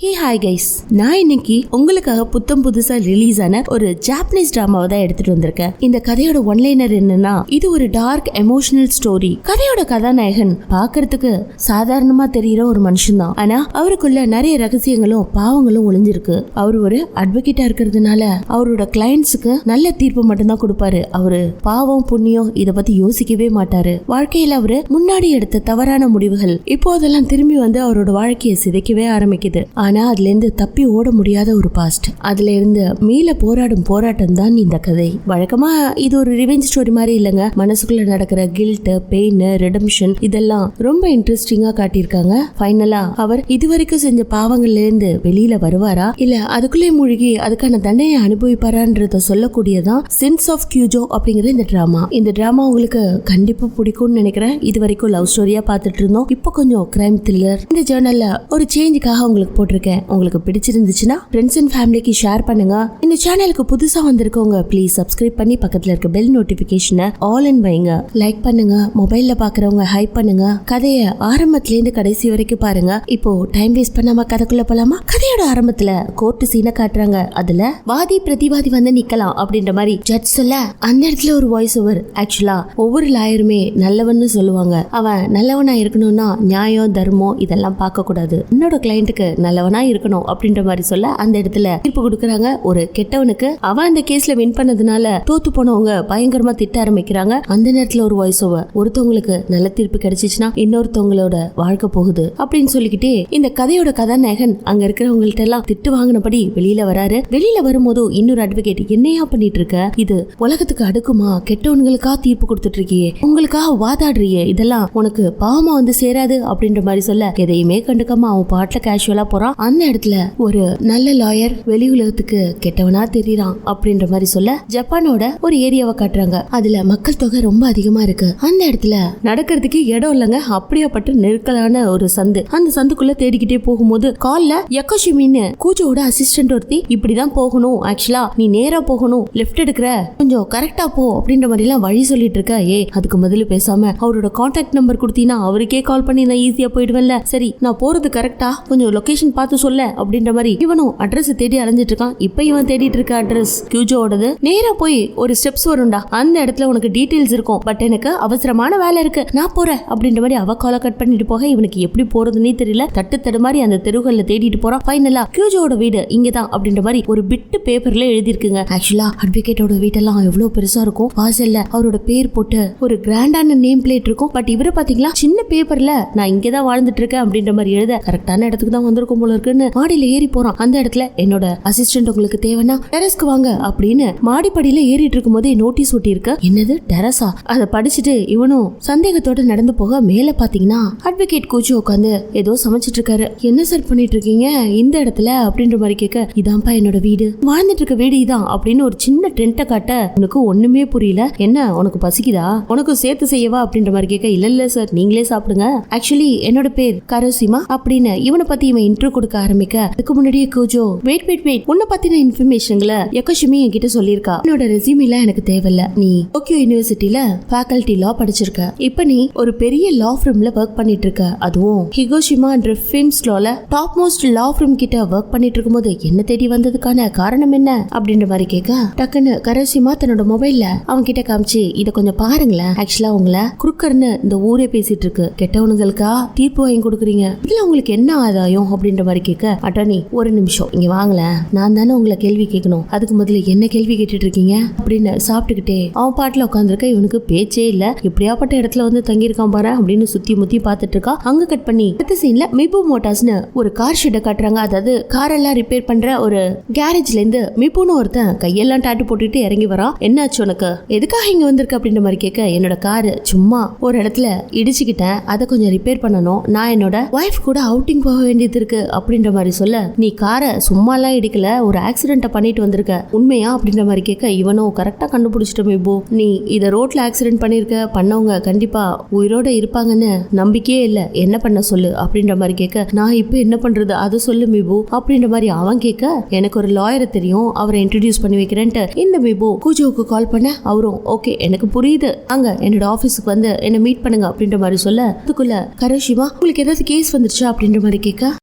Hey hi guys, நான் இன்னைக்கு உங்களுக்காக புத்தம் புதுசா ரிலீஸ் ஆன ஒரு ஜாப்பனீஸ் டிராமாவை தான் எடுத்துட்டு வந்திருக்கேன். இந்த கதையோட ஒன்லைனர் என்னன்னா, இது ஒரு டார்க் எமோஷனல் ஸ்டோரி. கதையோட கதாநாயகன் பாக்குறதுக்கு சாதாரணமா தெரியுற ஒரு மனுஷன் தான். ஆனா அவருக்குள்ள நிறைய ரகசியங்களும் பாவங்களும் ஒளிஞ்சிருக்கு. அவர் ஒரு அட்வொகேட்டா இருக்கிறதுனால அவரோட கிளையன்ட்ஸுக்கு நல்ல தீர்ப்பு மட்டும்தான் கொடுப்பாரு. அவரு பாவம் புண்ணியம் இத பத்தி யோசிக்கவே மாட்டாரு. வாழ்க்கையில அவரு முன்னாடி எடுத்த தவறான முடிவுகள் இப்போ அதெல்லாம் திரும்பி வந்து அவரோட வாழ்க்கையை சிதைக்கவே ஆரம்பிக்குது. ஆனா அதுல இருந்து தப்பி ஓட முடியாத ஒரு பாஸ்ட், அதுல இருந்து மீள போராடும் போராட்டம் தான் இந்த கதை. வழக்கமா இது ஒரு ரிவெஞ்ச் ஸ்டோரி மாதிரி இல்லைங்க. மனசுக்குள்ள நடக்கிற கில்ட், பெயின், ரெடம்ஷன் இதெல்லாம் ரொம்ப இன்ட்ரெஸ்டிங்கா காட்டியிருக்காங்க. ஃபைனலா அவர் இதுவரைக்கும் செஞ்ச பாவங்கள்ல இருந்து வெளியில வருவாரா இல்ல அதுக்குள்ளே மூழ்கி அதுக்கான தண்டனையை அனுபவிப்பாரான்றத சொல்லக்கூடியதான் சென்ஸ் ஆஃப் கியூஜோ அப்படிங்கிற இந்த டிராமா. இந்த டிராமா உங்களுக்கு கண்டிப்பா பிடிக்கும்னு நினைக்கிறேன். இது வரைக்கும் லவ் ஸ்டோரியா பார்த்துட்டு இருந்தோம், இப்போ கொஞ்சம் கிரைம் த்ரில்லர். இந்த ஜேர்னல்ல ஒரு சேஞ்சுக்காக உங்களுக்கு போட்டிருக்கேன். உங்களுக்கு பிடிச்சிருந்துச்சுன்னா ஃப்ரெண்ட்ஸ் அண்ட் ஃபேமிலிக்கு ஷேர் பண்ணுங்க. இந்த சேனலுக்கு புதுசா வந்திருக்கவங்க ப்ளீஸ் சப்ஸ்கிரைப் பண்ணி பக்கத்துல இருக்க பெல் நோட்டிபிகேஷனை ஆல் இன் வைங்க. லைக் பண்ணுங்க, மொபைல்ல பாக்குறவங்க ஹைப் பண்ணுங்க. கதையை ஆரம்பத்துல இருந்து கடைசி வரைக்கும் பாருங்க. இப்போ டைம் வேஸ்ட் பண்ணாம கதைக்குள்ள போலாமா? கதையோட ஆரம்பத்துல கோர்ட் சீனை காட்டுறாங்க. அதுல வாதி பிரதிவாதி வந்து நிக்கலாம் அப்படின்ற மாதிரி ஜட்ஜ் சொல்ல, அந்த இடத்துல ஒரு வாய்ஸ் ஓவர். ஆக்சுவலா ஒவ்வொரு லாயருமே நல்லவன்னு சொல்லுவாங்க. அவன் நல்லவனா இருக்கணும்னா நியாயம் தர்மம் இதெல்லாம் பார்க்க கூடாது. என்னோட கிளையண்ட்டுக்கு நல்லவனா இருக்கணும் அப்படின்ற மாதிரி சொல்ல அந்த இடத்துல தீர்ப்பு கொடுக்கறாங்க. ஒரு கெட்டவனுக்கு அவன் அந்த கேஸ்ல வின் பண்ணதுனால தோத்து போனவங்க பயங்கரமா திட்ட ஆரம்பிக்கிறாங்க. அந்த நேரத்துல ஒரு வாய்ஸ் ஓவர், ஒருத்தவங்களுக்கு நல்ல தீர்ப்பு கிடைச்சிச்சுன்னா இன்னொருத்தவங்களோட வாழ்க்கை போகுது அப்படின்னு சொல்லிக்கிட்டே இந்த கதையோட கதாநாயகன் அங்க இருக்கிறவங்கள்ட்ட எல்லாம் திட்டு வாங்கினபடி வெளியில வராரு. வெளியில வரும்போது இன்னொரு அட்வொகேட், என்னையா பண்ணிட்டு இருக்க, இது உலகத்துக்கு அடுக்குமா, கெட்டவனுங்களுக்கா தீர்ப்பு கொடுத்துட்டு இருக்கியே, உங்களுக்காக வாதாடுறியே, இதெல்லாம் உனக்கு பாவமா வந்து சேராது அப்படின்ற மாதிரி சொல்ல எதையுமே கண்டுக்காம அவன் பாட்டுல கேஷுவலா போறான். அந்த இடத்துல ஒரு நல்ல லாயர் வெளி உலகத்துக்கு கெட்டவனா தெரியறான் அப்படின்ற மாதிரி சொல்ல ஜப்பானோட ஒரு ஏரியாவை காட்டுறாங்க. அதுல மக்கள் தொகை ரொம்ப அதிகமா இருக்கு. அந்த இடத்துல நடக்கிறதுக்கு இடம் இல்லைங்க. அப்படியாப்பட்ட நெருக்கலான ஒரு சந்து. அந்த சந்துக்குள்ள தேடிக்கிட்டே போகும்போது கால்ல யக்கோஷிமின்னு கூஜோட அசிஸ்டன்ட் ஒருத்தி, இப்படிதான் போகணும், ஆக்சுவலா நீ நேரா போகணும், லெஃப்ட் எடுக்கிற, கொஞ்சம் கரெக்டா போ அப்படின்ற மாதிரி எல்லாம் வழி சொல்லிட்டு இருக்க. அதுக்கு முதல்ல பேசாம அவரோட கான்டாக்ட் நம்பர் கொடுத்தீங்கன்னா அவருக்கே கால் பண்ணி நான் ஈஸியா போயிடுவேன்ல. சரி நான் போறது கரெக்டா, கொஞ்சம் லொகேஷன் பார்த்து சொல்ல அப்படின்ற மாதிரி இவனும் அட்ரஸ் தேடி அலைஞ்சிட்டு இருக்கான். இப்ப இவன் தேடிட்டு இருக்க அட்ரஸ் கியூஜோடது. நேரா போய் ஒரு ஸ்டெப்ஸ் வரும்டா, அந்த இடத்துல உனக்கு டீடைல்ஸ் இருக்கும், பட் எனக்கு அவசரமான வேலை இருக்கு, நான் போறேன் அப்படின்ற மாதிரி அவ காலை கட் பண்ணிட்டு போக இவனுக்கு எப்படி போறதுன்னே தெரியல. தட்டு தடு மாதிரி அந்த தெருவுகள்ல தேடிட்டு போறான். ஃபைனலா கியூஜோட வீடு இங்கதான் அப்படின்ற மாதிரி ஒரு பிட்டு பேப்பர்ல எழுதி இருக்குங்க. ஆக்சுவலா அட்வொகேட்டோட வீட்டெல்லாம் எவ்வளவு பெருசா இருக்கும். வாசல்ல அவரோட பேர் போட்டு ஒரு கிராண்டான நேம் பிளேட் இருக்கும். பட் இவரை பாத்தீங்களா சின்ன பேப்பர்ல நான் இங்கதான் வாழ்ந்துட்டு இருக்கேன் அப்படின்ற மாதிரி எழுத கரெக்டான இடத்துக்கு தான் வந்திருக்கும் போல இருக்குன்னு மாடியில ஏறி போறான். அந்த இடத்துல என்னோட அசிஸ்டன்ட் உங்களுக்கு தேவைன்னா டெரஸ்க்கு வாங்க அப்படின்னு மாடிப்படியில ஏறிட்டு இருக்கும் போதே நோட்டீஸ் ஒட்டி இருக்கு. என்னது டெரஸா? அதை படிச்சுட்டு இவனும் சந்தேகத்தோட நடந்து போக மேல பாத்தீங்கன்னா அட்வொகேட் கூச்சு உட்காந்து ஏதோ சமைச்சிட்டு இருக்காரு. என்ன சார் பண்ணிட்டு இருக்கீங்க இந்த இடத்துல அப்படின்ற மாதிரி கேட்க, இதான்ப்பா என்னோட வீடு, வாழ்ந்துட்டு இருக்க வீடு இதான் அப்படின்னு ஒரு சின்ன டென்ட்டை காட்ட உனக்கு ஒண்ணுமே புரியல. என்ன உனக்கு பசிக்குதா, உனக்கு சேர்த்து செய்யவா அப்படின்ற மாதிரி கேட்க, இல்ல இல்ல சார் நீங்களே சாப்பிடுங்க, ஆக்சுவலி என்னோட பேர் கரோசிமா அப்படின்னு இவனை பத்தி இவன் இன்ட்ரோ கொடுக்க ஆரம்பிக்க, அதுக்கு முன்னாடியே கூஜோ வெயிட் உன்னை பத்தின இன்ஃபர்மேஷன்களை யக்கோஷிமி என்கிட்ட சொல்லியிருக்கா. என்னோட ரெஸ்யூமில எனக்கு தேவையில்ல, நீ டோக்கியோ யூனிவர்சிட்டியில ஃபேக்கல்டி லா படிச்சிருக்க, இப்ப நீ ஒரு பெரிய லா ஃபிர்ம்ல ஒர்க் பண்ணிட்டு இருக்க, அதுவும் ஹிகோஷிமா என்ற ஃபின்ஸ் லால டாப் மோஸ்ட் லா ஃபிர்ம் கிட்ட ஒர்க் பண்ணிட்டு இருக்கும்போது என்ன தேடி வந்ததுக்கான காரணம் என்ன அப்படின்ற மாதிரி கேட்க, டக்குன்னு கரோசிமா தன்னோட மொபைல்ல அவன் கிட்ட காமிச்சு, இத கொஞ்சம் பாருங்களேன், ஆக்சுவலா உங்களை குறுக்கர்னு இந்த ஊரே பேசிட்டு இருக்கு, கெட்டவனுங்களுக்கா தீர்ப்பு வாங்கி கொடுக்குறீங்க, இதுல உங்களுக்கு என்ன ஆதாயம் அப்படின்ற மாதிரி கேட்க, அட்டர்னி ஒரு நிமிஷம் இங்க வாங்கல, நான் தானே உங்களை கேள்வி கேட்கணும், அதுக்கு முதல்ல என்ன கேள்வி கேட்டுட்டு இருக்கீங்க அப்படின்னு சாப்பிட்டுக்கிட்டே அவன் பாட்டுல உட்காந்துருக்க. இவனுக்கு பேச்சே இல்ல, எப்படியாப்பட்ட இடத்துல வந்து தங்கியிருக்கான் பாரு அப்படின்னு சுத்தி முத்தி பாத்துட்டு இருக்கா. அங்க கட் பண்ணி அடுத்த சீன்ல மிபு மோட்டார்ஸ்னு ஒரு கார் ஷெட்டை காட்டுறாங்க. அதாவது கார் எல்லாம் ரிப்பேர் பண்ற ஒரு கேரேஜ்ல இருந்து மிபுன்னு ஒருத்தன் கையெல்லாம் டாட்டு போட்டுட்டு இறங்கி வரான். என்னாச்சு உனக்கு, எதுக்காக இங்க வந்திருக்க அப்படின்ற மாதிரி கேட்க, என்னோட காரு சும்மா ஒரு இடத்துல இடிச்சுக்கிட்டேன், அதை கொஞ்சம் ரிப்பேர் பண்ணணும், நான் என்னோட வைஃப் கூட அவுட்டிங் போக வேண்டியது இருக்கு அப்படின்ற மாதிரி சொல்ல, நீ காரை சும்மாலாம் இடிக்கல, ஒரு ஆக்சிடென்ட்டை பண்ணிட்டு வந்திருக்க, உண்மையா அப்படின்ற மாதிரி கேட்க, இவனும் கரெக்டா கண்டுபிடிச்சிட்டோம் இப்போ, நீ இதை ரோட்ல ஆக்சிடென்ட் பண்ணிருக்க, பண்ணவங்க கண்டிப்பா உயிரோட இருப்பாங்கன்னு நம்பிக்கையே இல்ல, என்ன பண்ண சொல்லு அப்படின்ற மாதிரி கேட்க, நான் இப்போ என்ன பண்றது அதை சொல்லு மிபு அப்படின்ற மாதிரி அவன் கேட்க, எனக்கு ஒரு லாயரை தெரியும், அவரை இன்ட்ரடியூஸ் பண்ணி வைக்கிறேன்ட்டு இந்த மிபு கூஜோவுக்கு கால் பண்ண, அவரும் ஓகே எனக்கு புரியுது, அங்க என்னோட ஆபீஸுக்கு வந்து என்ன மீட் பண்ணுங்க அப்படின்ற மாதிரி சொல்ல, அதுக்குள்ள கரோஷிமா உங்களுக்கு ஏதாவது கேஸ் வந்துருச்சா அப்படின்ற மாதிரி கேட்க,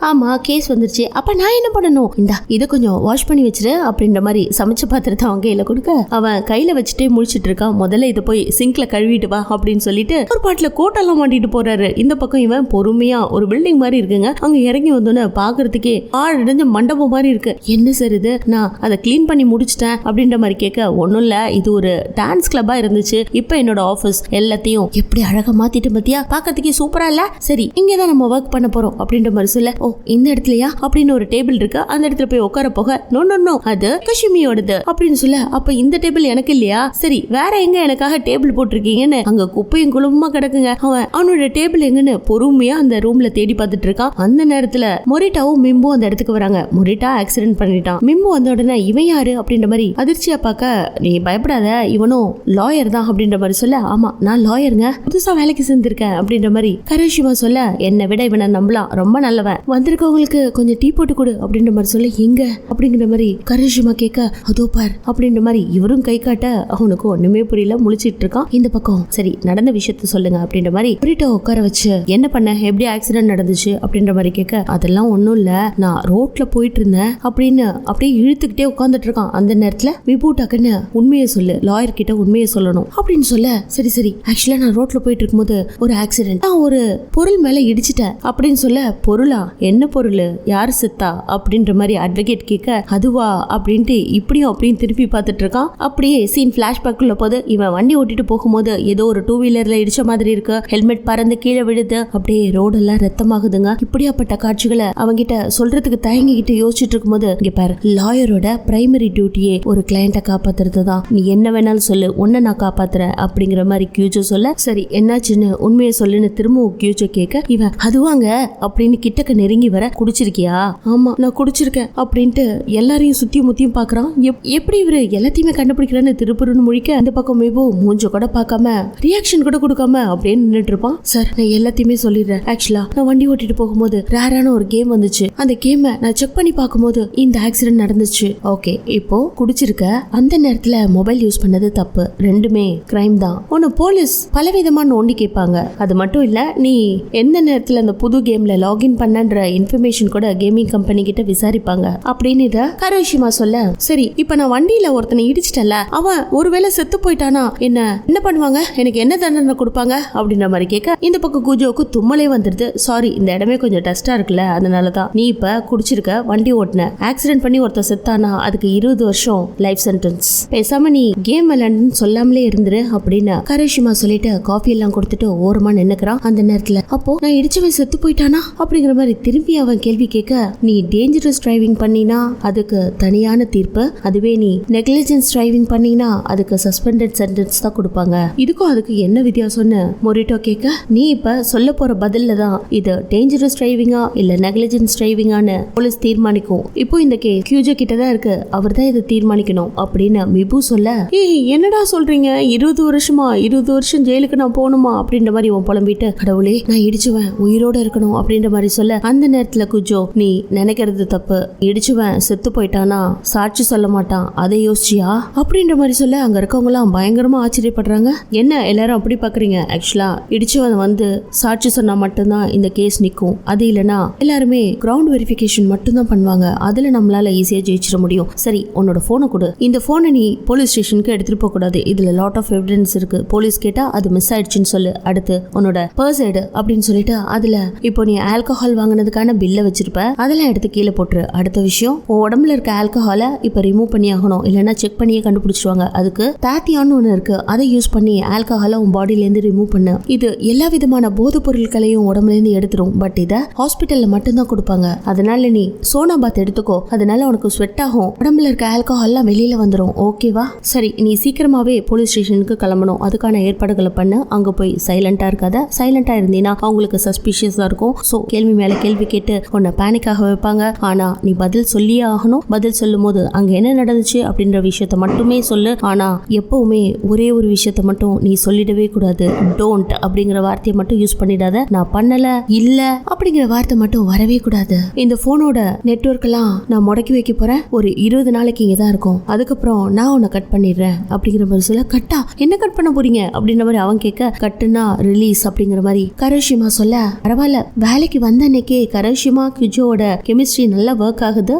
ஆமா கேஸ் வந்துருச்சு, அப்ப நான் என்ன பண்ணணும், இந்தா இதை கொஞ்சம் வாஷ் பண்ணி வச்சிரு அப்படின்ற மாதிரி சமைச்ச பாத்திரத்தை அவன் கையில கொடுக்க அவன் கையில வச்சுட்டே முடிச்சிட்டு இருக்கான். முதல்ல இதை போய் சிங்க்ல கழுவிட்டு வா அப்படின்னு சொல்லிட்டு ஒரு பாட்டுல கோட்டெல்லாம் மாட்டிட்டு போறாரு. இந்த பக்கம் இவன் பொறுமையா ஒரு பில்டிங் மாதிரி இருக்குங்க, அங்க இறங்கி வந்தோன்னு பாக்குறதுக்கே ஆழ்ந்த மண்டபம் மாதிரி இருக்கு. என்ன சார் இது, நான் அதை கிளீன் பண்ணி முடிச்சிட்டேன் அப்படின்ற மாதிரி கேட்க, ஒன்னும் இல்ல இது ஒரு டான்ஸ் கிளப்பா இருந்துச்சு, இப்ப என்னோட ஆபீஸ் எல்லாத்தையும் எப்படி அழகா மாத்திட்டு பத்தியா, பாக்கிறதுக்கே சூப்பரா இல்ல, சரி இங்கதான் நம்ம ஒர்க் பண்ண போறோம் அப்படின்ற மாதிரி சொல்ல, ஓ இந்த இடத்துலயா அப்படின்னு ஒரு டேபிள் இருக்கு, அந்த இடத்துல போய் உட்கார போக, நோ நோ நோ அது கஷ்மியோடது அப்படின்னு சொல்ல, அப்ப இந்த டேபிள் எனக்கு இல்லையா, சரி வேற எங்க எனக்காக டேபிள் போட்டிருக்கீங்கன்னு அங்க குப்பையும் குழுமா கிடக்குங்க. அவனோட டேபிள் எங்கன்னு பொறுமையா அந்த ரூம்ல தேடி பார்த்துட்டு இருக்கான். அந்த நேரத்துல மொரிட்டாவும் மிம்பு அந்த இடத்துக்கு வராங்க. மொரிட்டா ஆக்சிடென்ட் பண்ணிட்டான். மிம்பு வந்த உடனே இவன் யாரு அப்படின்ற மாதிரி அதிர்ச்சியா பார்க்க, நீ பயப்படாத இவனும் லாயர் தான் அப்படின்ற மாதிரி சொல்ல, ஆமா நான் லாயருங்க, புதுசா வேலைக்கு சேர்ந்திருக்கேன் அப்படின்ற மாதிரி கரேஷிமா சொல்ல, என்னை விட இவனை நம்பலாம், ரொம்ப நல்லவன், வந்திருக்கவங்களுக்கு கொஞ்சம் டீ போட்டு கொடு அப்படின்ற மாதிரி சொல்ல, எங்க அப்படிங்கிற மாதிரி கரேஷிமா கேட்க, அதோ பார் அப்படின்ற மாதிரி இவரும் கை காட்ட அவனுக்கு ஒண்ணுமே புரியல, முழிச்சிட்டு இருக்கான். இந்த பக்கம் சரி நடந்த விஷயத்த சொல்லுங்க அப்படின்ற மாதிரி மொரிட்டா உட்கார வச்சு, என்ன பண்ண, எப்படி ஆக்சிடென்ட் நடந்துச்சு அப்படின்ற மாதிரி கேட்க, அதெல்லாம் ஒண்ணும் இல்ல, நான் ரோட்ல போயிட்டு இருந்தேன் அப்படின்னு அப்படியே இழுத்துக்கிட்டே உட்கார்ந்துட்டு இருக்கான். அந்த நேரத்துல விபு டக்குன்னு உண்மையை சொல்லு, லாயர் கிட்ட உண்மையை சொல்லணும் அப்படின்னு சொல்ல, சரி சரி ஆக்சுவலா நான் ரோட்ல போயிட்டு இருக்கும்போது ஒரு ஆக்சிடென்ட், நான் ஒரு பொருள் மேல இடிச்சிட்டேன் அப்படின்னு சொல்ல, பொருளா, என்ன பொருள், யாரு செத்தா அப்படின்ற மாதிரி அட்வொகேட் கேட்க, அதுவா அப்படின்ட்டு இப்படியும் அப்படின்னு திருப்பி பார்த்துட்டு இருக்கான். அப்படியே சீன் பிளாஷ்பேக் உள்ள போது இவன் வண்டி ஓட்டிட்டு போகும்போது ஏதோ ஒரு டூ வீலர்ல இடிச்ச மாதிரி இருக்கு, ஹெல்மெட் பறந்து கீழே விழுது, அப்படியே ரோடெல்லாம் ரத்தமாகுதுங்க. இப்படியாப்பட்ட காட்சிகளை அவங்கிட்ட சொல்றதுக்கு தயங்கிக்கிட்டு யோசிச்சுட்டு இருக்கும்போது, இங்க பாரு லாயரோட பிரைமரி டியூட்டியே ஒரு கிளையண்ட காப்பாத்துறது தான், நீ என்ன வேணாலும் சொல்லு, உன்னை நான் காப்பாத்துறேன் அப்படிங்கிற மாதிரி கியூஜோ சொல்ல, சரி என்னாச்சுன்னு உண்மையை சொல்லுன்னு திரும்பவும் கியூஜோ கேட்க, இவன் அதுவாங்க அப்படின்னு கிட்டக்க நெருங்கி வர, குடிச்சிருக்கியா, ஆமா நான் குடிச்சிருக்கேன் அப்படின்ட்டு எல்லாரையும் சுத்தி முத்தியும் பாக்குறான். எப்படி இவரு எல்லாத்தையுமே கண்டுபிடிக்கிறான்னு திருப்புருன்னு முழிக்க, அந்த பக்கம் மேபோ மூஞ்ச கூட பார்க்காம ரியாக்ஷன் கூட கொடுக்காம அப்படியே நின்னுட்டு இருப்பான். சார் நான் எல்லாத்தையுமே சொல்லிடுறேன், ஆக்சுவலா நான் வண்டி ஓட்டிட்டு போகும்போது ரேரான ஒரு கேம் வந்துச்சு, அந்த கேமை நான் செக் பண்ணி பார்க்கும்போது இந்த ஆக்சிடென்ட் நடந்துச்சு. ஓகே இப்போ குடிச்சிருக்க, அந்த நேரத்துல மொபைல் யூஸ் பண்ணது தப்பு, ரெண்டுமே கிரைம் தான், உன்னை போலீஸ் பலவிதமா நோண்டி கேட்பாங்க, அது மட்டும் இல்ல நீ எந்த நேரத்துல அந்த புது கேம்ல லாகின் பண்ணன்ற இன்ஃபர்மேஷன் கூட கேமிங் கம்பெனி கிட்ட விசாரிப்பாங்க அப்படின்னு இத கரோஷிமா சொல்ல, சரி இப்ப நான் வண்டியில ஒருத்தனை இடிச்சிட்டல, அவன் ஒருவேளை செத்து போயிட்டானா என்ன பண்ணுவாங்க, எனக்கு என்ன தண்டனை கொடுப்பாங்க அப்படின்ற மாதிரி கேட்க, இந்த பக்கம் குஜோவுக்கு தும்மலே வந்துருது. சாரி இந்த இடமே கொஞ்சம் டஸ்டா இருக்குல்ல, அதனாலதான், நீ இப்ப குடிச்சிருக்க, வண்டி ஓட்டுன, ஆக்சிடென்ட் பண்ணி ஒருத்தர் செத்தானா அதுக்கு 20 வருஷம் லைஃப் சென்டென்ஸ், பேசாம நீ கேம் விளையாண்டுன்னு சொல்லாமலே இருந்துரு அப்படின்னு கரேஷிமா சொல்லிட்டு காஃபி எல்லாம் கொடுத்துட்டு ஓரமா நின்னுக்கிறான். அந்த நேரத்துல அப்போ நான் இடிச்சவன் செத்து போயிட்டானா அப்படிங்கிற மாதிரி திரும்பி அவன் கேள்வி கேட்க, நீ டேஞ்சரஸ் டிரைவிங் பண்ணினா அதுக்கு தனியான தீர்ப்பு, அதுவே நீ நெக்லிஜென்ஸ் டிரைவிங் பண்ணினா அதுக்கு சஸ்பெண்டட் சென்டென்ஸ் தான் கொடுப்பாங்க, இதுக்கும் அதுக்கு என்ன வித்தியாசம்னு மொரிட்டோ கேட்க, நீ இப்ப சொல்ல போற பதில்ல தான் இது டேஞ்சரஸ் டிரைவிங்கா இல்ல நெக்லிஜென்ஸ் டிரைவிங்கான்னு போலீஸ் தீர்மானிக்கும், இப்போ இந்த கேஸ் கியூஜோ கிட்ட தான் இருக்கு, அவர் தான் இதை தீர்மானிக்கணும் அப்படின்னு மிபு சொல்ல, ஏய் என்னடா சொல்றீங்க, 20 வருஷம் ஜெயிலுக்கு நான் போகணுமா அப்படின்ற மாதிரி உன் புலம்பிட்டு, கடவுளே நான் இடிச்சுவேன் உயிரோட இருக்கணும் அப்படின்ற மாதிரி சொல்ல, அந்த நேரத்துல குஜோ நீ நினைக்கிறது தப்பு, இடிச்சுவன் செத்து போயிட்டானா சாட்சி சொல்ல மாட்டான், அதை யோசிச்சியா அப்படின்ற மாதிரி சொல்ல, அங்க இருக்கவங்க எல்லாம் பயங்கரமா ஆச்சரியப்படுறாங்க. என்ன எல்லாரும் அப்படி பாக்குறீங்க, ஆக்சுவலா இடிச்சவன் வந்து சாட்சி சொன்னா மட்டும்தான் இந்த கேஸ் நிக்கும், அது இல்லனா எல்லாருமே கிரவுண்ட் வெரிஃபிகேஷன் மட்டும்தான் பண்ணுவாங்க, அதுல நம்மளால ஈஸியா ஜெயிச்சிட முடியும். சரி உன்னோட போனை கொடு, இந்த போனை நீ போலீஸ் ஸ்டேஷனுக்கு எடுத்துட்டு போக கூடாது, இதுல லாட் ஆஃப் எவிடன்ஸ் இருக்கு, போலீஸ் கேட்டா அது மிஸ் ஆயிடுச்சுன்னு சொல்லு, அடுத்து உன்னோட பர்ஸ் எடு அப்படின்னு சொல்லிட்டு அதுல இப்போ நீ ஆல்கஹால் வாங்கினதுக்கான பில்ல வச்சிருப்ப, அதெல்லாம் எடுத்து கீழே போட்டுரு. அடுத்த விஷயம், உன் உடம்புல இருக்க ஆல்கஹாலை இப்ப ரிமூவ் பண்ணி ஆகணும், இல்லைன்னா செக் பண்ணியே கண்டுபிடிச்சிருவாங்க, அதுக்கு தாத்தியான்னு ஒண்ணு இருக்கு, அதை யூஸ் பண்ணி ஆல்கஹாலை உன் பாடியில இருந்து ரிமூவ் பண்ணு, இது எல்லா விதமான போதை பொருட்களையும் உடம்புல இருந்து எடுத்துரும், பட் இத ஹாஸ்பிட்டல்ல மட்டும்தான் கொடுப்பாங்க, அதனால நீ சோனா பாத் எடுத்துக்கோ, அதனால உனக்கு ஸ்வெட் ஆகும், உடம்புல இருக்க ஆல்கஹால் எல்லாம் வெளியில வந்துடும், ஓகேவா, சரி நீ சீக்கிரமாவே போலீஸ் ஸ்டேஷனுக்கு கிளம்பணும், அதுக்கான ஏற்பாடுகளை பண்ணு, அங்க போய் சைலண்டா இருக்காத, சைலண்டா இருந்தீனா அவங்களுக்கு சஸ்பிஷியஸா இருக்கும், சோ கேள்வி மேல கேள்வி கேட்டு உன்னை பேனிக்காக வைப்பாங்க, ஆனா நீ பதில் சொல்லியே ஆகணும், பதில் சொல்லும் போது அங்க என்ன நடந்துச்சு அப்படின்ற விஷயத்த மட்டுமே சொல்லு, ஆனா எப்பவுமே ஒரே ஒரு விஷயத்த மட்டும் நீ சொல்லிடவே கூடாது, டோன்ட் அப்படிங்கிற வார்த்தையை மட்டும் யூஸ் பண்ணிடாத, நான் பண்ணல இல்ல அப்படிங்கிற வார்த்தை மட்டும் வரவே கூடாது, இந்த போனோட நெட்வொர்க் எல்லாம் நான் முடக்கி வைக்க போறேன், ஒரு 20 நாளைக்கு இங்க தான் இருக்கும், அதுக்கப்புறம் நான் உன்னை கட் பண்ணிடுறேன் அப்படிங்கிற மாதிரி சொல்ல, கட்டா என்ன கட் பண்ண போறீங்க அப்படின்ற மாதிரி அவன் கேட்க, கட்டுனா ரிலீஸ் அப்படிங்கிற மாதிரி கரோஷிமா சொல்ல, பரவாயில்ல வேலைக்கு வந்த அன்னைக்கே கரோஷிமா கியூஜோவோட கெமிஸ்ட்ரி நல்லா ஒர்க் ஆகுது.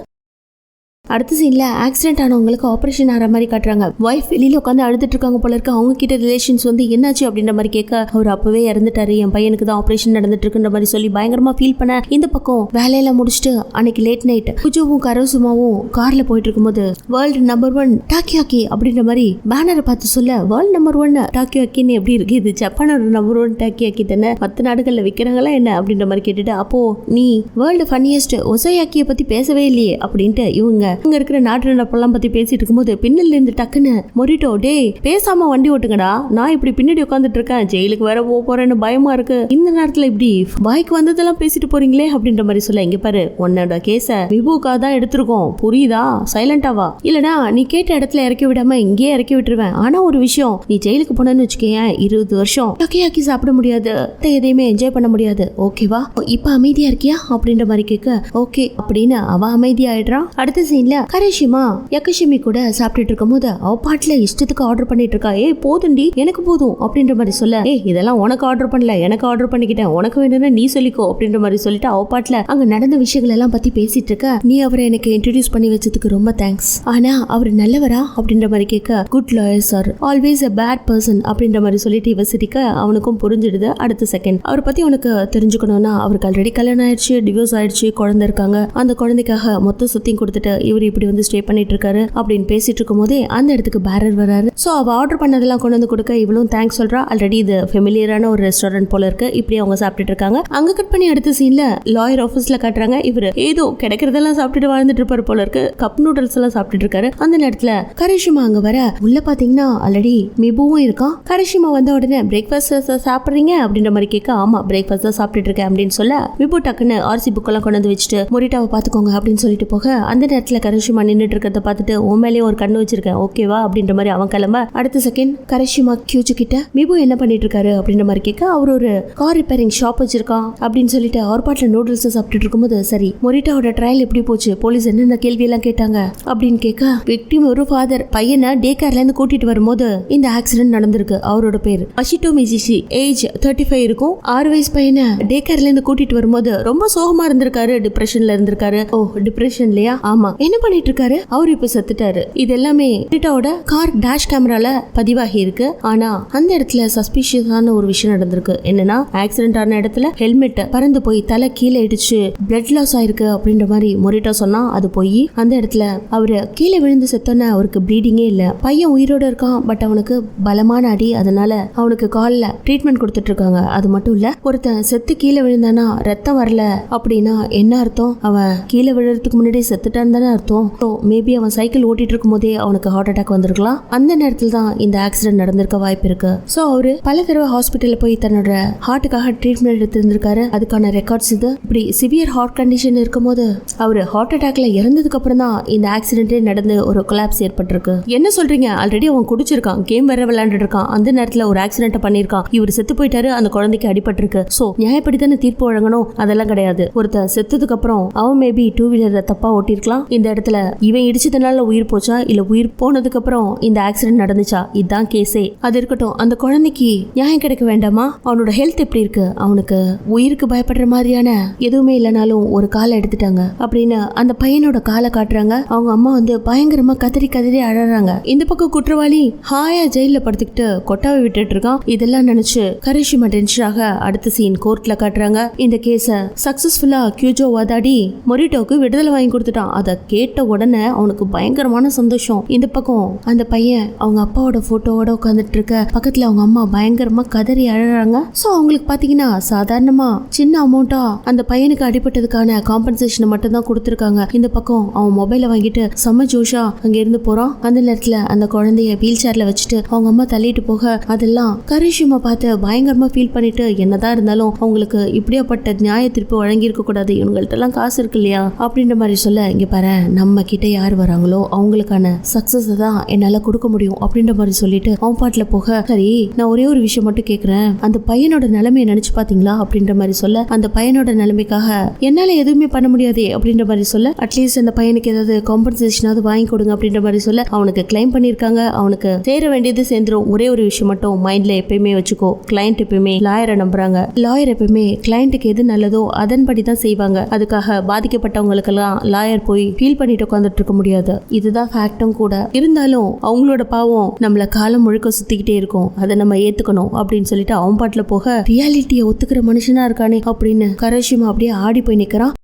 அடுத்த சீன்ல ஆக்சிடென்ட் ஆனவங்களுக்கு ஆபரேஷன் ஆகிற மாதிரி காட்டுறாங்க. வைஃப் வெளியில உட்காந்து அழுதுட்டு இருக்காங்க போல இருக்கு. அவங்க கிட்ட ரிலேஷன்ஸ் வந்து என்னாச்சு அப்படின்ற மாதிரி கேட்க, அவர் அப்பவே இறந்துட்டாரு, என் பையனுக்கு தான் ஆபரேஷன் நடந்துட்டு இருக்குன்ற மாதிரி சொல்லி பயங்கரமா ஃபீல் பண்ண, இந்த பக்கம் வேலையெல்லாம் முடிச்சுட்டு அன்னைக்கு லேட் நைட் குஜோவும் கரோசுமாவும் கார்ல போயிட்டு இருக்கும்போது வேர்ல்டு நம்பர் 1 டாக்கியாக்கி அப்படின்ற மாதிரி பேனரை பார்த்து சொல்ல, வேர்ல்டு நம்பர் 1 டாக்கியாக்கின்னு எப்படி இருக்கு, இது ஜப்பானோட நம்பர் 1 டாக்கியாக்கி தானே, மற்ற நாடுகள்ல விற்கிறாங்களா என்ன அப்படின்ற மாதிரி கேட்டுட்டு, அப்போ நீ வேர்ல்டு ஃபன்னியஸ்ட் ஒசையாக்கியை பத்தி பேசவே இல்லையே அப்படின்ட்டு இவங்க அங்க இருக்கிற நாட்டு நடப்பெல்லாம் பத்தி பேசிட்டு இருக்கும்போது பின்னல்ல இருந்து டக்குன்னு மொரிட்டோ, டே பேசாம வண்டி ஓட்டுங்கடா, நான் இப்படி பின்னாடி உட்காந்துட்டு இருக்கேன், ஜெயிலுக்கு வேற போறேன்னு பயமா இருக்கு, இந்த நேரத்துல இப்படி பாய்க்கு வந்ததெல்லாம் பேசிட்டு போறீங்களே அப்படின்ற மாதிரி சொல்ல, இங்க பாரு உன்னோட கேஸ விபுக்கா தான் எடுத்திருக்கோம் புரியுதா, சைலண்டாவா, இல்லனா நீ கேட்ட இடத்துல இறக்கி விடாம இங்கேயே இறக்கி விட்டுருவேன். ஆனா ஒரு விஷயம், நீ ஜெயிலுக்கு போனேன்னு வச்சுக்கேன் 20 வருஷம் டக்கியாக்கி சாப்பிட முடியாது, எதையுமே என்ஜாய் பண்ண முடியாது, ஓகேவா, இப்ப அமைதியா இருக்கியா அப்படின்ற மாதிரி கேட்க, ஓகே அப்படின்னு அவ அமைதியா ஆயிடுறான். அடுத்த சீன்ல கரேஷிமா யக்கஷிமி கூட சாப்பிட்டுட்டு இருக்கும் போது அவ பாட்டுல இஷ்டத்துக்கு ஆர்டர் பண்ணிட்டு இருக்கா. ஏய் போதுண்டி எனக்கு போதும் அப்படின்ற மாதிரி சொல்ல, ஏய் இதெல்லாம் உனக்கு ஆர்டர் பண்ணல எனக்கு ஆர்டர் பண்ணிக்கிட்டேன், உனக்கு வேணும்னா நீ சொல்லிக்கோ அப்படின்ற மாதிரி சொல்லிட்டு அவ பாட்டுல அங்க நடந்த விஷயங்கள் எல்லாம் பத்தி பேசிட்டு இருக்க, நீ அவரை எனக்கு இன்ட்ரோடியூஸ் பண்ணி வச்சதுக்கு ரொம்ப தேங்க்ஸ், ஆனா அவர் நல்லவரா அப்படின்ற மாதிரி கேட்க, good lawyer sir always a bad person அப்படின்ற மாதிரி சொல்லிட்டு இவ சிரிக்க, அவனுக்கும் புரிஞ்சிடுது. அடுத்த செகண்ட் அவரை பத்தி உனக்கு தெரிஞ்சுக்கணும்னா அவருக்கு ஆல்ரெடி கல்யாணம் ஆயிடுச்சு, டிவோர்ஸ் ஆயிடுச்சு, குழந்தை இருக்காங்க, அந்த குழந்தைக்காக மொத்த சொத்தையும் கொடுத்துட்டு இவர் இப்படி வந்து ஸ்டே பண்ணிட்டு இருக்காரு அப்படின்னு பேசிட்டு இருக்கும் போதே அந்த இடத்துக்கு பேரர் வராரு. சோ அவ ஆர்டர் பண்ணதெல்லாம் கொண்டு வந்து கொடுக்க இவளும் தேங்க்ஸ் சொல்றா. ஆல்ரெடி இது ஃபெமிலியரான ஒரு ரெஸ்டாரண்ட் போல இருக்கு. இப்படி அவங்க சாப்பிட்டுட்டு இருக்காங்க. அங்க கட் பண்ணி அடுத்த சீன்ல லாயர் ஆபீஸ்ல காட்டுறாங்க. இவரு ஏதோ கிடைக்கிறதெல்லாம் சாப்பிட்டுட்டு வாழ்ந்துட்டு இருப்பாரு போல இருக்கு. கப் நூடுல்ஸ் எல்லாம் சாப்பிட்டுட்டு இருக்காரு. அந்த நேரத்துல கரிஷிமா அங்க வர, உள்ள பாத்தீங்கன்னா ஆல்ரெடி மிபுவும் இருக்கான். கரிஷிமா வந்த உடனே பிரேக்ஃபாஸ்ட் சாப்பிடுறீங்க அப்படின்ற மாதிரி கேட்க, ஆமா பிரேக்ஃபாஸ்ட் தான் சாப்பிட்டுட்டு இருக்கேன் அப்படின்னு சொல்ல, மிபு டக்குன்னு ஆர்சி புக் எல்லாம் கொண்டு வந்து வச்சுட்டு மொரிட்டாவை பாத்துக்கோங்க அப்படின்னு சொல்லிட்டு போக, அந்த நேரத்துல கரிஷிமா நின்றுட்டு இருக்கிறத பார்த்துட்டு உன் மேலேயும் ஒரு கண்ணு வச்சிருக்கேன் ஓகேவா அப்படின்ற மாதிரி அவன் கிளம்ப, அடுத்த செகண்ட் கரிஷிமா கியூஜு கிட்ட மிபு என்ன பண்ணிட்டு இருக்காரு அப்படின்ற மாதிரி கேட்க, அவர் ஒரு கார் ரிப்பேரிங் ஷாப் வச்சிருக்கான் அப்படின்னு சொல்லிட்டு அவர் பாட்டில் நூடுல்ஸ் சாப்பிட்டுட்டு இருக்கும்போது, சரி மொரிட்டாவோட ட்ரையல் எப்படி போச்சு, போலீஸ் என்னென்ன கேள்வி எல்லாம் கேட்டாங்க அப்படின்னு கேட்க, விக்டிம் ஒரு ஃபாதர் பையனை டே கேர்ல இருந்து கூட்டிட்டு வரும்போது இந்த ஆக்சிடென்ட் நடந்திருக்கு. அவரோட பேர் அஷிட்டோ மிஜிஷி, ஏஜ் 35 இருக்கும். 6 வயசு பையனை டே கேர்ல இருந்து கூட்டிட்டு வரும்போது ரொம்ப சோகமா இருந்திருக்காரு, டிப்ரெஷன்ல இருந்திருக்காரு. ஓ டிப்ரெஷன்லயா, ஆமா, என்ன பண்ணிட்டு இருக்காரு, அவர் இப்ப செத்துட்டாரு. இது எல்லாமே மொரிட்டாவோட கார் டேஷ் கேமரால பதிவாகி இருக்கு. ஆனா அந்த இடத்துல சஸ்பிஷியஸான ஒரு விஷயம் நடந்திருக்கு. என்னன்னா ஆக்சிடென்ட் ஆன இடத்துல ஹெல்மெட் பறந்து போய் தலை கீழே இடிச்சு பிளட் லாஸ் ஆயிருக்கு அப்படின்ற மாதிரி மொரிட்டா சொன்னா அது போய், அந்த இடத்துல அவரு கீழே விழுந்து செத்தோன்னு அவருக்கு ப்ளீடிங்கே இல்ல. பையன் உயிரோட இருக்கான், பட் அவனுக்கு பலமான அடி, அதனால அவனுக்கு கால்ல ட்ரீட்மெண்ட் கொடுத்துட்டு இருக்காங்க. அது மட்டும் இல்ல, ஒருத்தன் செத்து கீழே விழுந்தானா ரத்தம் வரல அப்படின்னா என்ன அர்த்தம், அவன் கீழே விழுறதுக்கு முன்னாடி செத்துட்டான்னு தானே அர்த்தம். மேபி அவன் சைக்கிள் ஓட்டிட்டு இருக்கும் போதே அவனுக்கு ஹார்ட் அட்டாக் வந்திருக்கலாம். அந்த நேரத்தில் தான் இந்த ஆக்சிடென்ட் நடந்திருக்க வாய்ப்பு இருக்கு. சோ அவரு பல தடவை ஹாஸ்பிட்டல்ல போய் தன்னோட ஹார்ட்டுக்காக ட்ரீட்மெண்ட் எடுத்திருந்திருக்காரு. அதுக்கான ரெக்கார்ட்ஸ் இது. இப்படி சிவியர் ஹார்ட் கண்டிஷன் இருக்கும் போது அவரு ஹார்ட் அட்டாக்ல இறந்ததுக்கு அப்புறம் தான் இந்த ஆக்சிடென்டே நடந்து ஒரு கொலாப்ஸ் ஏற்பட்டிருக்கு. என்ன சொல்றீங்க, ஆல்ரெடி அவன் குடிச்சிருக்கான், கேம் வேற விளையாண்டுட்டு இருக்கான், அந்த நேரத்துல ஒரு ஆக்சிடென்ட் பண்ணிருக்கான், இவர் செத்து போயிட்டாரு, அந்த குழந்தைக்கு அடிபட்டிருக்கு, சோ நியாயப்படி தானே தீர்ப்பு வழங்கணும், அதெல்லாம் கிடையாது. ஒருத்தர் செத்ததுக்கு அப்புறம் அவன் மேபி 2 வீலரை தப்பா ஓட்டிருக்கலாம், இந்த இடத்துல இவன் இடிச்சதுனால உயிர் போச்சா இல்ல உயிர் போனதுக்கு அப்புறம் இந்த ஆக்சிடென்ட் நடந்துச்சா, இதுதான் கேஸே. அது இருக்கட்டும், அந்த குழந்தைக்கு நியாயம் கிடைக்க வேண்டாமா, அவனோட ஹெல்த் எப்படி இருக்கு, அவனுக்கு உயிருக்கு பயப்படுற மாதிரியான எதுவுமே இல்லைனாலும் ஒரு காலை எடுத்துட்டாங்க அப்படின்னு அந்த பையனோட காலை காட்டுறாங்க. அவங்க அம்மா வந்து பயங்கரமா கதறி கதறி அழறாங்க. இந்த பக்கம் குற்றவாளி ஹாயா ஜெயில படுத்துக்கிட்டு கொட்டாவை விட்டுட்டு இருக்கான். இதெல்லாம் நினைச்சு கரிஷிமா டென்ஷனாக அடுத்த சீன் கோர்ட்ல காட்டுறாங்க. இந்த கேஸ சக்சஸ்ஃபுல்லா கியூஜோ வாதாடி மொரிட்டோக்கு விடுதலை வாங்கி கொடுத்துட்டான். அதை கேட்ட உடனே அவனுக்கு பயங்கரமான சந்தோஷம். இந்த பக்கம் அந்த பையன் அவங்க அப்பாவோட போட்டோவோட உட்காந்துட்டு இருக்க, பக்கத்துல அவங்க அம்மா பயங்கரமா கதறி அழறாங்க. சோ அவங்களுக்கு பாத்தீங்கன்னா சாதாரணமா சின்ன அமௌண்டா அந்த பையனுக்கு அடிபட்டதுக்கான காம்பன்சேஷனை மட்டும் தான் கொடுத்துருக்காங்க. இந்த பக்கம் அவன் மொபைலை வாங்கிட்டு செம்ம ஜோஷா அங்க இருந்து போறான். அந்த நேரத்துல அந்த குழந்தைய வீல் சேர்ல வச்சுட்டு அவங்க அம்மா தள்ளிட்டு போக, அதெல்லாம் கரிஷிமா பார்த்து பயங்கரமா ஃபீல் பண்ணிட்டு, என்னதான் இருந்தாலும் அவங்களுக்கு இப்படியாப்பட்ட நியாய தீர்ப்பு வழங்கி இருக்க கூடாது, இவங்கள்ட்ட எல்லாம் காசு இருக்கு இல்லையா அப்படின்ற மாதிரி சொல்ல, இங்க பாரு நம்ம கிட்ட யார் வராங்களோ அவங்களுக்கான சக்சஸ் தான் என்னால கொடுக்க முடியும் அப்படின்ற மாதிரி சொல்லிட்டு அவன் பாட்டுல போக, சரி நான் ஒரே ஒரு விஷயம் மட்டும் கேக்குறேன், அந்த பையனோட நிலைமையை நினைச்சு பாத்தீங்களா அப்படின்ற மாதிரி சொல்ல, அந்த பையனோட நிலைமைக்காக என்னால எதுவுமே பண்ண முடியாது அப்படின்ற மாதிரி சொல்ல, அட்லீஸ்ட் அந்த பையனுக்கு ஏதாவது காம்பன்சேஷனாவது வாங்கி கொடுங்க அப்படின்ற மாதிரி சொல்ல, அவனுக்கு கிளைம் பண்ணிருக்காங்க, அவனுக்கு சேர வேண்டியது சேர்ந்துரும். ஒரே ஒரு விஷயம் மட்டும் மைண்ட்ல எப்பயுமே வச்சுக்கோ, கிளையண்ட் எப்பயுமே லாயரை நம்புறாங்க, லாயர் எப்பயுமே கிளையண்ட்டுக்கு எது நல்லதோ அதன்படி தான் செய்வாங்க. அதுக்காக பாதிக்கப்பட்டவங்களுக்கெல்லாம் லாயர் போய் ஃபீல் பண்ணிட்டு உட்காந்துட்டு இருக்க முடியாது. இதுதான் ஃபேக்டும் கூட. இருந்தாலும் அவங்களோட பாவம் நம்மள காலம் முழுக்க சுத்திக்கிட்டே இருக்கும், அதை நம்ம ஏத்துக்கணும் அப்படின்னு சொல்லிட்டு அவன் பாட்டுல போக, ரியாலிட்டியை ஒத்துக்கிற மனுஷனா இருக்கானே அப்படின்னு கரேஷிமா அப்படியே ஆடி போய் நிக்கிறான்.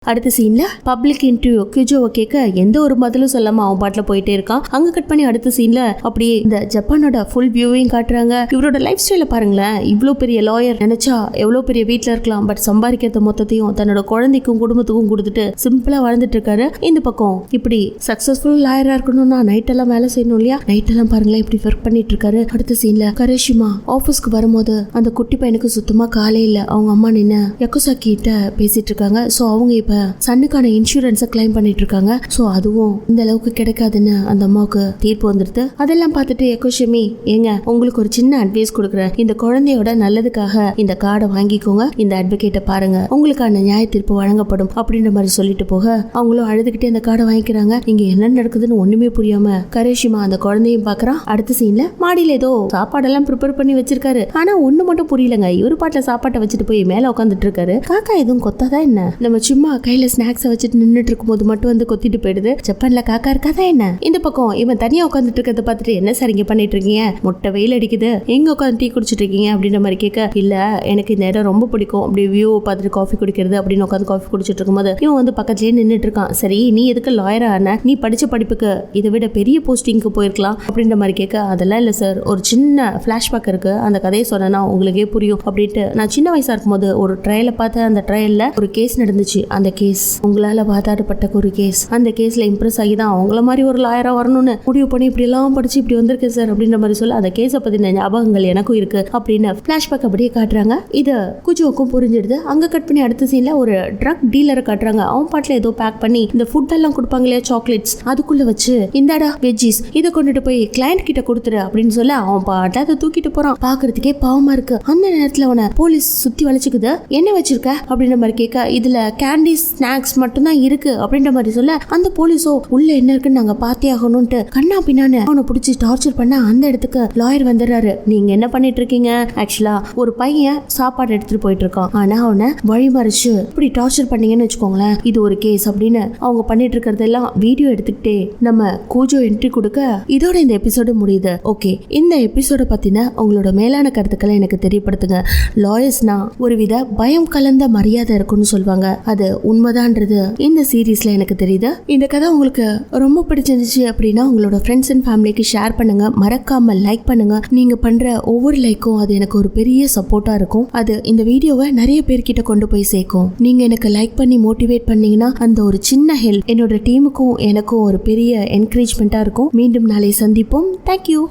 அடுத்த சீன்ல பப்ளிக் இன்டர்வியூ கிஜோவை கேட்க எந்த ஒரு பதிலும் சொல்லாம அவன் பாட்டுல போயிட்டே இருக்கான். அங்க கட் பண்ணி அடுத்த சீன்ல அப்படியே இந்த ஜப்பானோட ஃபுல் வியூவையும் காட்டுறாங்க. இவரோட லைஃப் ஸ்டைல பாருங்களேன், இவ்வளவு பெரிய லாயர், நினைச்சா எவ்வளவு பெரிய வீட்டுல இருக்கலாம், பட் சம்பாதிக்கிறது மொத்தத்தையும் தன்னோட குழந்தைக்கும் குடும்பத்துக்கும் கொடுத்துட்டு சிம்பிளா வாழ்ந்துட்டு இருக்காரு. இந்த பக்கம் இப்படி சக்சஸ்ஃபுல் லாயரா இருக்கணும்னா நைட் எல்லாம் வேலை செய்யணும் இல்லையா, நைட் எல்லாம் பாருங்களேன் இப்படி ஒர்க் பண்ணிட்டு இருக்காரு. அடுத்த சீன்ல கரேஷிமா ஆபீஸ்க்கு வரும்போது அந்த குட்டி பையனுக்கு சுத்தமா காலே இல்ல, அவங்க அம்மா நின்னு யக்குசாக்கி கிட்ட பேசிட்டு இருக்காங்க. சோ அவங்க இப்ப சன்னுக்கான இன்சூரன்ஸை கிளைம் பண்ணிட்டு இருக்காங்க. சோ அதுவும் இந்த அளவுக்கு கிடைக்காதுன்னு அந்த அம்மாவுக்கு தீர்ப்பு வந்துருது. அதெல்லாம் பார்த்துட்டு யக்குஷிமி, ஏங்க உங்களுக்கு ஒரு சின்ன அட்வைஸ் கொடுக்குறேன், இந்த குழந்தையோட நல்லதுக்காக இந்த கார்டை வாங்கிக்கோங்க, இந்த அட்வொகேட்டை பாருங்க, உங்களுக்கான நியாய தீர்ப்பு வழங்கப்படும் அப்படின்ற மாதிரி சொல்லிட்டு போக, அவங்களும் அழுதுகிட்டே அந்த கார்டை வாங்கிக்கிறாங்க. இங்க என்ன நடக்குதுன்னு ஒண்ணுமே புரியாம கரேஷிமா அந்த குழந்தையும் பாக்குறான். அடுத்த சீன்ல மாடியில ஏதோ சாப்பாடெல்லாம் ப்ரிப்பேர் பண்ணி வச்சிருக்காரு. ஆனா ஒண்ணு மட்டும் புரியலங்க, இவரு பாட்டுல சாப்பாட்டை வச்சுட்டு போய் மேல உட்காந்துட்டு இருக்காரு. காக்கா எதுவும் கொத்தாதான் என்ன, நம்ம சும்மா கையில ஸ்நாக்ஸை வச்சுட்டு நின்றுட்டு இருக்கும் போது மட்டும் வந்து கொத்திட்டு போயிடுது. ஜப்பான்ல காக்கா இருக்காதா என்ன? இந்த பக்கம் இவன் தனியா உட்காந்துட்டு இருக்கிறத பார்த்துட்டு, என்ன சார் இங்க பண்ணிட்டு இருக்கீங்க, முட்டை வெயில் அடிக்குது, எங்க உட்காந்து டீ குடிச்சிட்டு இருக்கீங்க அப்படின்ற மாதிரி கேட்க, இல்ல எனக்கு இந்த இடம் ரொம்ப பிடிக்கும், அப்படி வியூ பார்த்துட்டு காஃபி குடிக்கிறது அப்படின்னு உட்காந்து காஃபி குடிச்சிட்டு இருக்கும்போது இவன் வந்து பக்கத்துலயே நின்றுட்டு இருக்கான். சரி நீ எதுக்கு லாயரா ஆன, நீ படிச்ச படிப்புக்கு இதை விட பெரிய போஸ்டிங்க்கு போயிருக்கலாம் அப்படின்ற மாதிரி கேட்க, அதெல்லாம் இல்ல சார், ஒரு சின்ன பிளாஷ்பேக் இருக்கு, அந்த கதையை சொன்னா உங்களுக்கே புரியும் அப்படின்ட்டு, நான் சின்ன வயசா இருக்கும்போது ஒரு ட்ரையலை பார்த்து, அந்த ட்ரையல்ல ஒரு கேஸ் நடந்துச்சு, அந்த கேஸ் உங்களால வாதாடப்பட்ட ஒரு கேஸ், அந்த கேஸ்ல இம்ப்ரெஸ் ஆகி தான் அவங்கள மாதிரி ஒரு லாயரா வரணும்னு முடிவு பண்ணி இப்படி எல்லாம் படிச்சு இப்படி வந்திருக்கேன் சார் அப்படின்ற மாதிரி சொல்ல, அந்த கேஸை பத்தின ஞாபகங்கள் எனக்கும் இருக்கு அப்படின்னு பிளாஷ்பேக் அப்படியே காட்டுறாங்க. இது குஜோக்கும் புரிஞ்சிடுது. அங்க கட் பண்ணி அடுத்த சீன்ல ஒரு ட்ரக் டீலரை காட்டுறாங்க. அவன் பாட்டுல ஏதோ பேக் பண்ணி இந்த ஃபுட் எல்லாம் கொடுப்பாங்க இல்லையா, சாக்லேட்ஸ், அதுக்குள்ள வச்சு இந்தாடா வெஜ்ஜீஸ், இதை கொண்டுட்டு போய் கிளையண்ட் கிட்ட கொடுத்துரு அப்படின்னு சொல்ல, அவன் பாட்டுல அதை தூக்கிட்டு போறான். பாக்குறதுக்கே பாவமா இருக்கு. அந்த நேரத்துல அவனை போலீஸ் சுத்தி வளைச்சுக்குது. என்ன வச்சிருக்க அப்படின்ற மாதிரி கேட்க, இதுல கேண்டி ஸ்நாக்ஸ் மட்டும்தான் இருக்கு அப்படின்ற மாதிரி சொல்ல, அந்த போலீஸோ உள்ள என்ன இருக்குன்னு நாங்க பார்த்தே ஆகணும்ட்டு கண்ணா பின்னான்னு அவனை பிடிச்சி டார்ச்சர் பண்ண அந்த இடத்துக்கு லாயர் வந்துடுறாரு. நீங்க என்ன பண்ணிட்டு இருக்கீங்க, ஆக்சுவலா ஒரு பையன் சாப்பாடு எடுத்துட்டு போயிட்டு இருக்கான், ஆனா அவனை வழிமறிச்சு இப்படி டார்ச்சர் பண்ணீங்கன்னு வச்சுக்கோங்களேன், இது ஒரு கேஸ் அப்படின்னு அவங்க பண்ணிட்டு இருக்கிறதெல்லாம் வீடியோ எடுத்துக்கிட்டே நம்ம கூஜோ என்ட்ரி கொடுக்க, இதோட இந்த எபிசோடு முடியுது. ஓகே, இந்த எபிசோட பத்தின உங்களோட மேலான கருத்துக்களை எனக்கு தெரியப்படுத்துங்க. லாயர்ஸ்னா ஒருவித பயம் கலந்த மரியாதை இருக்குன்னு சொல்லுவாங்க, அது உண்மைதான்றது இந்த சீரீஸ்ல எனக்கு தெரியுது. இந்த கதை உங்களுக்கு ரொம்ப பிடிச்சிருந்துச்சு அப்படின்னா உங்களோட ஃப்ரெண்ட்ஸ் அண்ட் ஃபேமிலிக்கு ஷேர் பண்ணுங்க, மறக்காம லைக் பண்ணுங்க. நீங்க பண்ற ஒவ்வொரு லைக்கும் அது எனக்கு ஒரு பெரிய சப்போர்ட்டா இருக்கும், அது இந்த வீடியோவை நிறைய பேர்கிட்ட கொண்டு போய் சேர்க்கும். நீங்க எனக்கு லைக் பண்ணி மோட்டிவேட் பண்ணீங்கன்னா அந்த ஒரு சின்ன ஹெல்ப் என்னோட டீமுக்கும் எனக்கும் ஒரு பெரிய என்கரேஜ்மெண்டா இருக்கும். மீண்டும் நாளை சந்திப்போம். தேங்க்யூ.